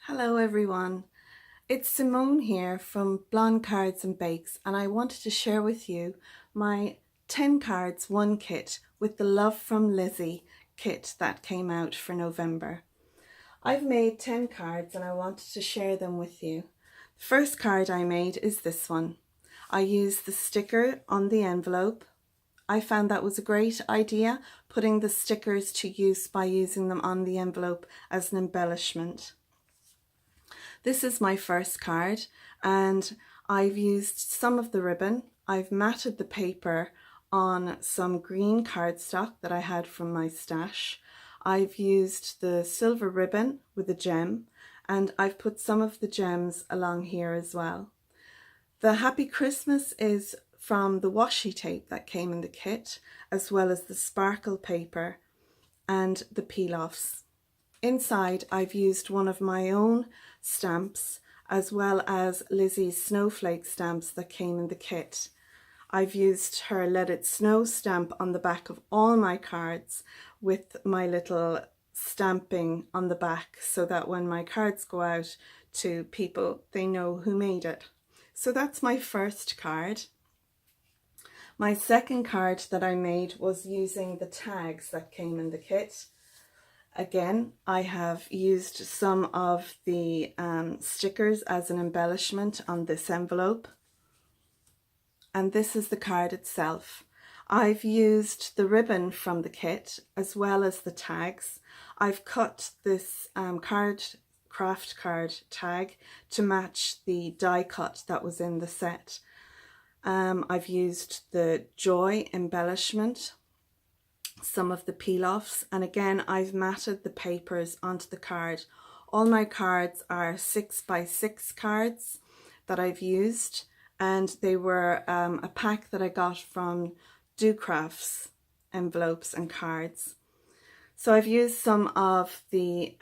Hello everyone, it's Simone here from Blonde Cards and Bakes, and I wanted to share with you my 10 cards 1 kit with the Love from Lizi kit that came out for November. I've made 10 cards and I wanted to share them with you. The first card I made is this one. I used the sticker on the envelope. I found that was a great idea, putting the stickers to use by using them on the envelope as an embellishment. This is my first card and I've used some of the ribbon. I've matted the paper on some green cardstock that I had from my stash. I've used the silver ribbon with a gem and I've put some of the gems along here as well. The Happy Christmas is from the washi tape that came in the kit, as well as the sparkle paper and the peel-offs. Inside I've used one of my own stamps as well as Lizi's snowflake stamps that came in the kit. I've used her Let It Snow stamp on the back of all my cards with my little stamping on the back so that when my cards go out to people they know who made it. So that's my first card. My second card that I made was using the tags that came in the kit. Again, I have used some of the stickers as an embellishment on this envelope. And this is the card itself. I've used the ribbon from the kit as well as the tags. I've cut this craft card tag to match the die cut that was in the set. I've used the joy embellishment, some of the peel-offs, and again I've matted the papers onto the card. All my cards are 6x6 cards that I've used, and they were a pack that I got from Do Crafts envelopes and cards. So I've used some of the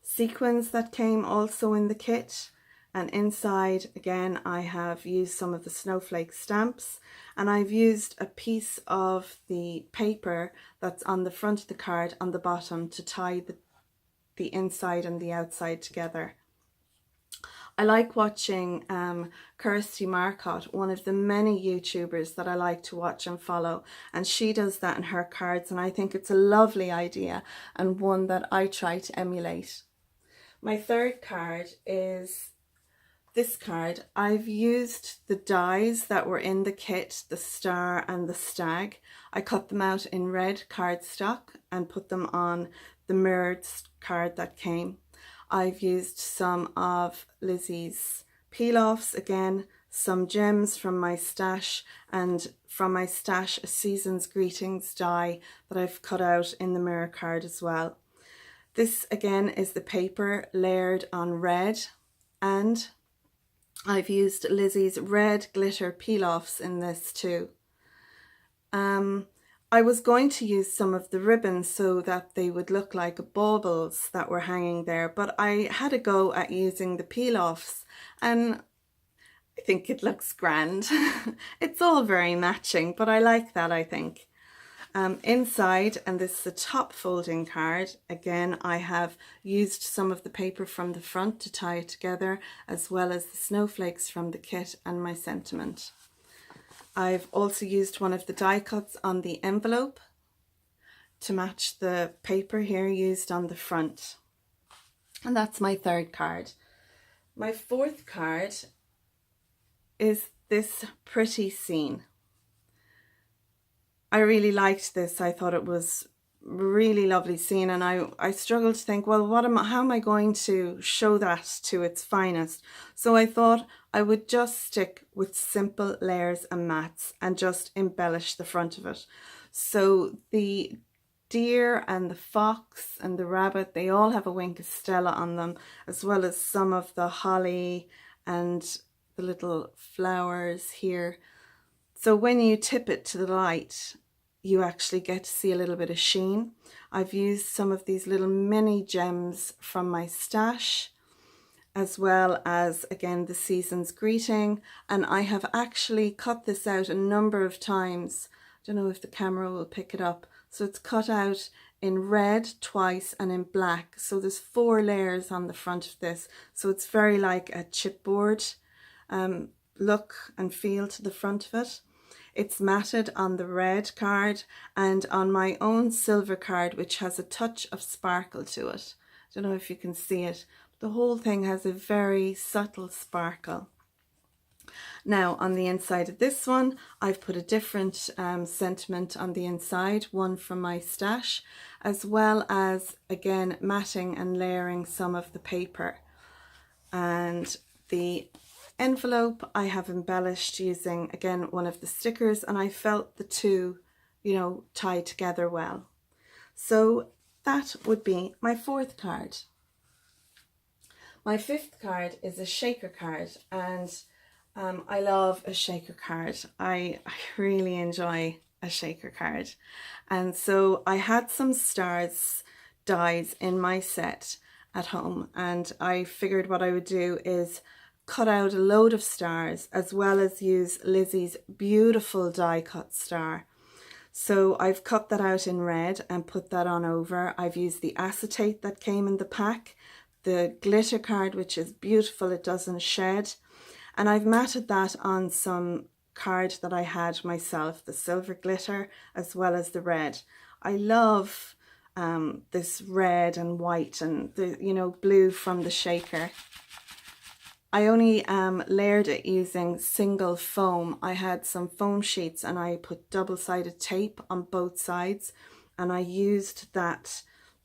sequins that came also in the kit. And inside, again, I have used some of the snowflake stamps, and I've used a piece of the paper that's on the front of the card on the bottom to tie the inside and the outside together. I like watching Kirsty Marcotte, one of the many YouTubers that I like to watch and follow, and she does that in her cards, and I think it's a lovely idea and one that I try to emulate. My third card is this card. I've used the dies that were in the kit, the star and the stag. I cut them out in red cardstock and put them on the mirrored card that came. I've used some of Lizi's peel-offs, again, some gems from my stash, and from my stash a Season's Greetings die that I've cut out in the mirror card as well. This again is the paper layered on red, and I've used Lizi's red glitter peel-offs in this too. I was going to use some of the ribbons so that they would look like baubles that were hanging there, but I had a go at using the peel-offs and I think it looks grand. It's all very matching, but I like that, I think. Inside, and this is the top folding card, again I have used some of the paper from the front to tie it together, as well as the snowflakes from the kit and my sentiment. I've also used one of the die cuts on the envelope to match the paper here used on the front. And that's my third card. My fourth card is this pretty scene. I really liked this. I thought it was really lovely scene, and I struggled to think, well, how am I going to show that to its finest? So I thought I would just stick with simple layers and mats and just embellish the front of it. So the deer and the fox and the rabbit, they all have a wink of Stella on them, as well as some of the holly and the little flowers here. So when you tip it to the light, you actually get to see a little bit of sheen. I've used some of these little mini gems from my stash, as well as, again, the Season's Greeting. And I have actually cut this out a number of times. I don't know if the camera will pick it up, So it's cut out in red twice and in black. So there's 4 layers on the front of this. So it's very like a chipboard look and feel to the front of it. It's matted on the red card and on my own silver card, which has a touch of sparkle to it. I don't know if you can see it. The whole thing has a very subtle sparkle. Now on the inside of this one, I've put a different sentiment on the inside, one from my stash, as well as again matting and layering some of the paper. And the envelope I have embellished using again one of the stickers, and I felt the two, you know, tie together well. So that would be my 4th card. My 5th card is a shaker card, and I love a shaker card. I really enjoy a shaker card. And so I had some stars dies in my set at home, and I figured what I would do is cut out a load of stars as well as use Lizi's beautiful die cut star. So I've cut that out in red and put that on over. I've used the acetate that came in the pack, the glitter card, which is beautiful, it doesn't shed. And I've matted that on some card that I had myself, the silver glitter as well as the red. I love this red and white and the, you know, blue from the shaker. I only layered it using single foam. I had some foam sheets and I put double-sided tape on both sides, and I used that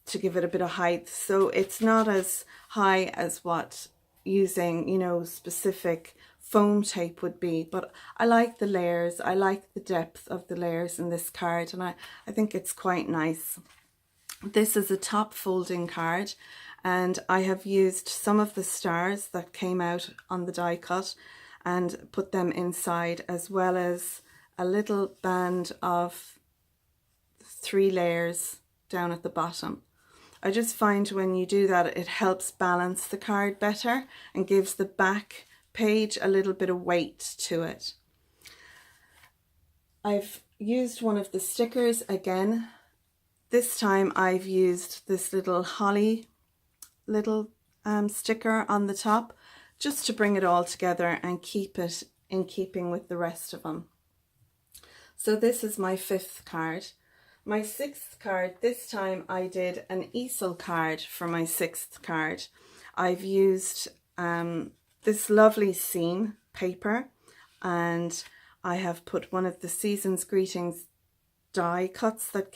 to give it a bit of height. So it's not as high as what using, you know, specific foam tape would be, but I like the layers. I like the depth of the layers in this card, and I think it's quite nice. This is a top folding card, and I have used some of the stars that came out on the die cut and put them inside, as well as a little band of 3 layers down at the bottom. I just find when you do that, it helps balance the card better and gives the back page a little bit of weight to it. I've used one of the stickers again. This time I've used this little holly sticker on the top, just to bring it all together and keep it in keeping with the rest of them. So this is my 5th card. My 6th card, this time I did an easel card for my 6th card. I've used this lovely seam paper, and I have put one of the Season's Greetings die cuts that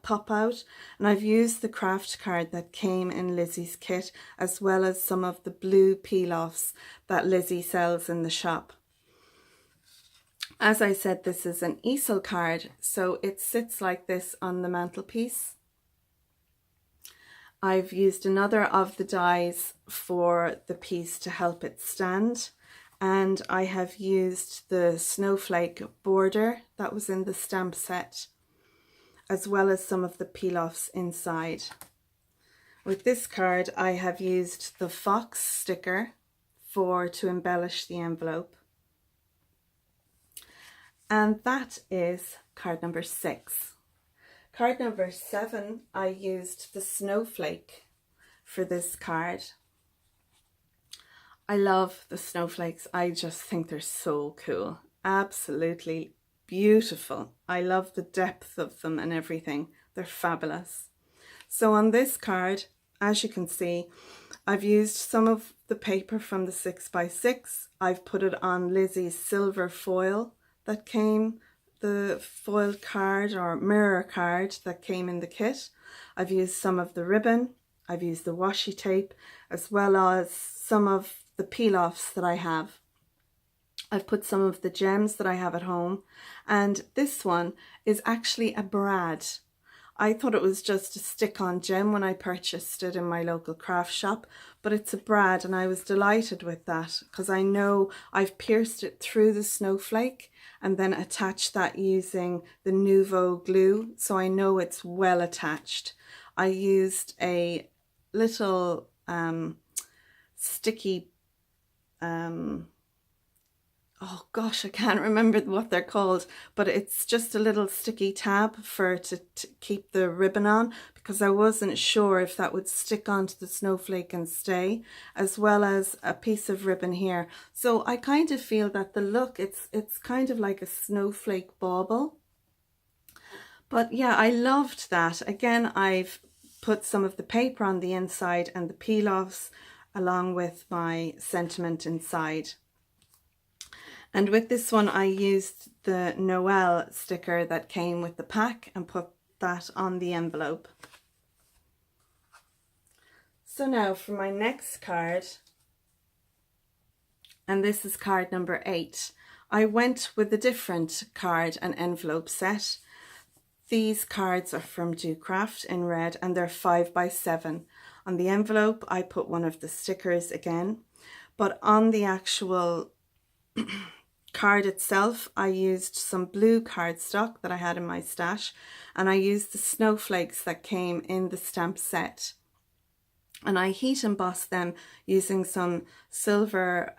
pop out, and I've used the craft card that came in Lizi's kit, as well as some of the blue peel-offs that Lizi sells in the shop. As I said, this is an easel card, so it sits like this on the mantelpiece. I've used another of the dies for the piece to help it stand, and I have used the snowflake border that was in the stamp set, as well as some of the peel-offs inside. With this card, I have used the fox sticker to embellish the envelope. And that is card number 6. Card number 7, I used the snowflake for this card. I love the snowflakes. I just think they're so cool. Absolutely beautiful. I love the depth of them and everything. They're fabulous. So on this card, as you can see, I've used some of the paper from the 6x6. I've put it on Lizi's silver foil that came, the foiled card or mirror card that came in the kit. I've used some of the ribbon. I've used the washi tape, as well as some of the peel-offs that I have. I've put some of the gems that I have at home, and this one is actually a brad. I thought it was just a stick-on gem when I purchased it in my local craft shop, but it's a brad, and I was delighted with that because I know I've pierced it through the snowflake and then attached that using the Nouveau glue, so I know it's well attached. I used a little sticky oh gosh, I can't remember what they're called, but it's just a little sticky tab to keep the ribbon on, because I wasn't sure if that would stick onto the snowflake and stay, as well as a piece of ribbon here. So I kind of feel that the look, it's kind of like a snowflake bauble. But yeah, I loved that. Again, I've put some of the paper on the inside and the peel-offs along with my sentiment inside. And with this one, I used the Noel sticker that came with the pack and put that on the envelope. So now for my next card, and this is card number 8. I went with a different card and envelope set. These cards are from Do Craft in red, and they're 5x7. On the envelope, I put one of the stickers again, but on the actual card itself, I used some blue cardstock that I had in my stash, and I used the snowflakes that came in the stamp set. And I heat embossed them using some silver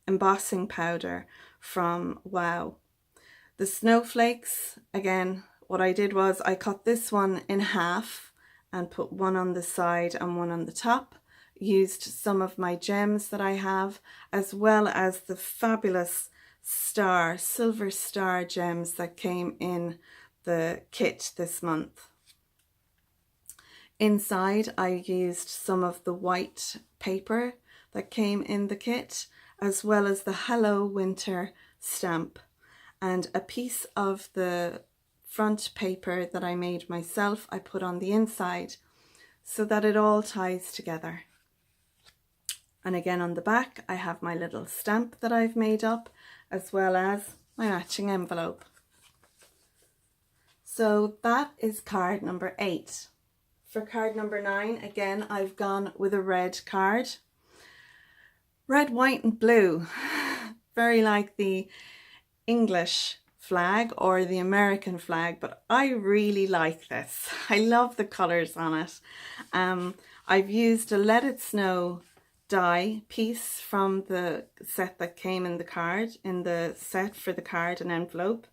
embossing powder from Wow. The snowflakes, again, what I did was I cut this one in half and put one on the side and one on the top. Used some of my gems that I have, as well as the fabulous silver star gems that came in the kit this month. Inside, I used some of the white paper that came in the kit, as well as the Hello Winter stamp, and a piece of the front paper that I made myself I put on the inside so that it all ties together. And again on the back I have my little stamp that I've made up, as well as my matching envelope. So that is card number 8. For card number 9, again I've gone with a red card. Red, white and blue, very like the English flag or the American flag, but I really like this. I love the colours on it. I've used a Let It Snow die piece from the set that came in the card, in the set for the card and envelope.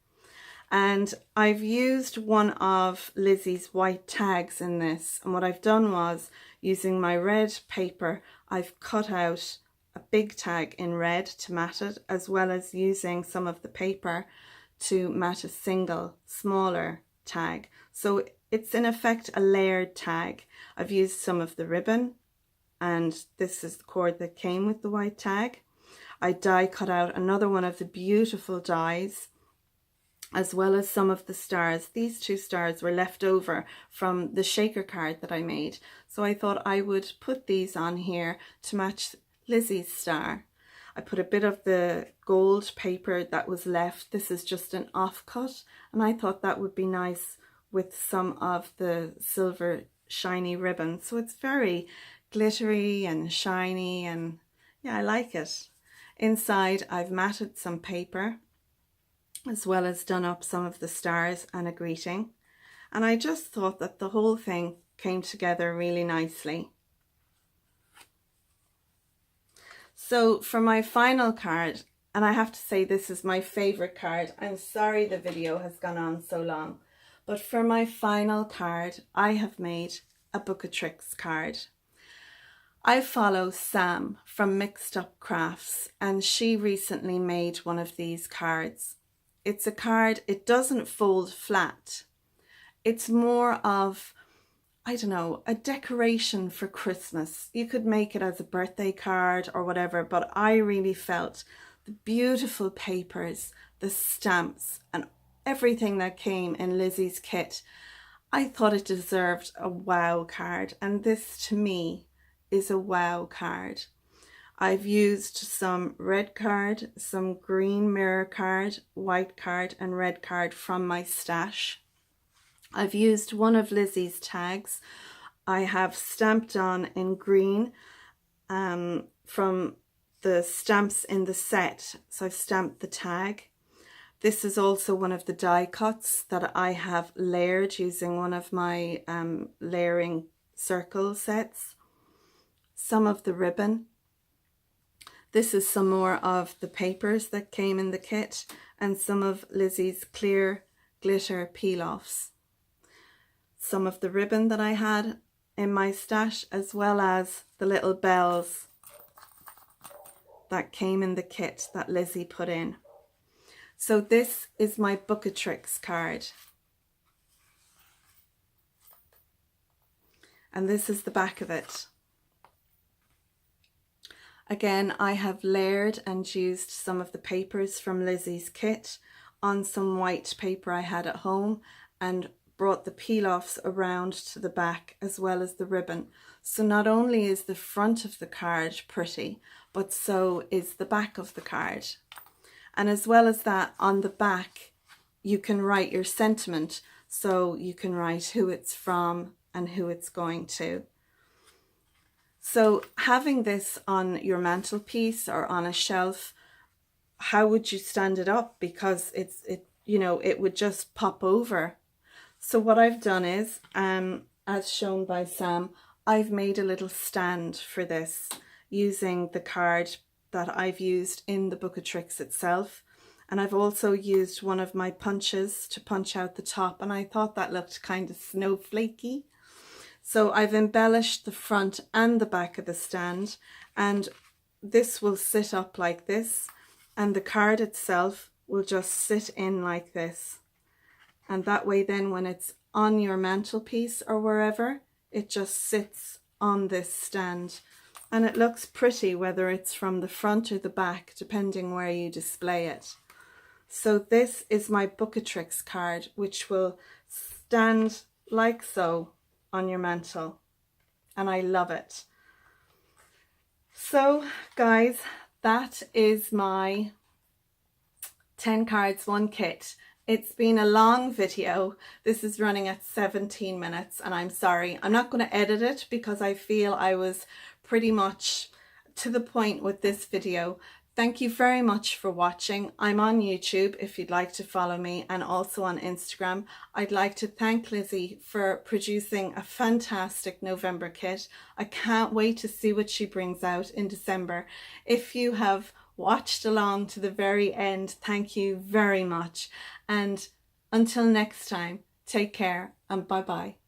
And I've used one of Lizzie's white tags in this. And what I've done was, using my red paper, I've cut out a big tag in red to mat it, as well as using some of the paper to mat a single smaller tag. So it's in effect a layered tag. I've used some of the ribbon, and this is the cord that came with the white tag. I die cut out another one of the beautiful dies, as well as some of the stars. These 2 stars were left over from the shaker card that I made, so I thought I would put these on here to match Lizzie's star. I put a bit of the gold paper that was left. This is just an offcut, and I thought that would be nice with some of the silver shiny ribbon. So it's very glittery and shiny, and yeah, I like it. Inside I've matted some paper, as well as done up some of the stars and a greeting. And I just thought that the whole thing came together really nicely. So for my final card, and I have to say this is my favorite card. I'm sorry the video has gone on so long, but for my final card, I have made a Book of Tricks card. I follow Sam from Mixed Up Crafts, and she recently made one of these cards. It's a card, it doesn't fold flat. It's more of, I don't know, a decoration for Christmas. You could make it as a birthday card or whatever, but I really felt the beautiful papers, the stamps and everything that came in Lizzie's kit. I thought it deserved a wow card, and this to me is a wow card. I've used some red card, some green mirror card, white card and red card from my stash. I've used one of Lizzie's tags. I have stamped on in green from the stamps in the set. So I've stamped the tag. This is also one of the die cuts that I have layered using one of my layering circle sets. Some of the ribbon, This is some more of the papers that came in the kit and some of Lizzie's clear glitter peel-offs. Some of the ribbon that I had in my stash, as well as the little bells that came in the kit that Lizzie put in. So this is my Book of Tricks card. And this is the back of it. Again, I have layered and used some of the papers from Lizzie's kit on some white paper I had at home and brought the peel-offs around to the back as well as the ribbon. So not only is the front of the card pretty, but so is the back of the card. And as well as that, on the back, you can write your sentiment. So you can write who it's from and who it's going to. So having this on your mantelpiece or on a shelf, how would you stand it up? Because it would just pop over. So what I've done is, as shown by Sam, I've made a little stand for this using the card that I've used in the Book of Tricks itself. And I've also used one of my punches to punch out the top, and I thought that looked kind of snowflakey. So I've embellished the front and the back of the stand, and this will sit up like this, and the card itself will just sit in like this. And that way then when it's on your mantelpiece or wherever, it just sits on this stand. And it looks pretty whether it's from the front or the back, depending where you display it. So this is my Book of Tricks card, which will stand like so on your mantle, and I love it. So guys, that is my 10 cards, 1 kit. It's been a long video. This is running at 17 minutes, and I'm sorry. I'm not going to edit it because I feel I was pretty much to the point with this video. Thank you very much for watching. I'm on YouTube if you'd like to follow me, and also on Instagram. I'd like to thank Lizzie for producing a fantastic November kit. I can't wait to see what she brings out in December. If you have watched along to the very end, thank you very much. And until next time, take care and bye-bye.